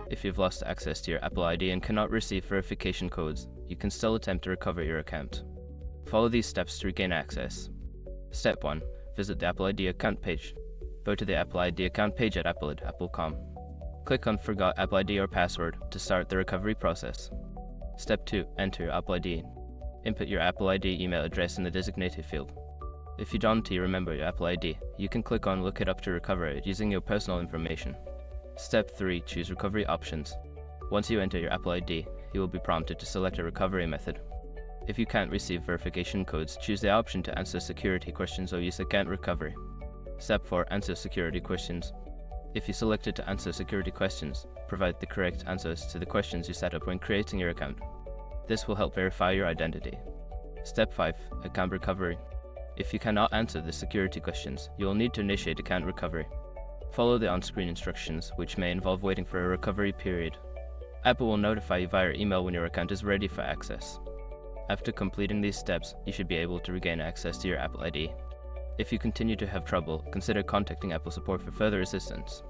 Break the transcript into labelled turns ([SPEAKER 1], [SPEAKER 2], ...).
[SPEAKER 1] If you've lost access to your Apple ID and cannot receive verification codes, you can still attempt to recover your account. Follow these steps to regain access. Step 1. Visit the Apple ID account page. Go to the Apple ID account page at apple.apple.com. Click on Forgot Apple ID or Password to start the recovery process. Step 2. Enter your Apple ID. Input your Apple ID email address in the designated field. If you don't remember your Apple ID, you can click on Look it up to recover it using your personal information. Step 3. Choose recovery options. Once you enter your Apple ID, you will be prompted to select a recovery method. If you can't receive verification codes, choose the option to answer security questions or use account recovery. Step 4. Answer security questions. If you selected to answer security questions, provide the correct answers to the questions you set up when creating your account. This will help verify your identity. Step 5. Account recovery. If you cannot answer the security questions, you will need to initiate account recovery. Follow the on-screen instructions, which may involve waiting for a recovery period. Apple will notify you via email when your account is ready for access. After completing these steps, you should be able to regain access to your Apple ID. If you continue to have trouble, consider contacting Apple support for further assistance.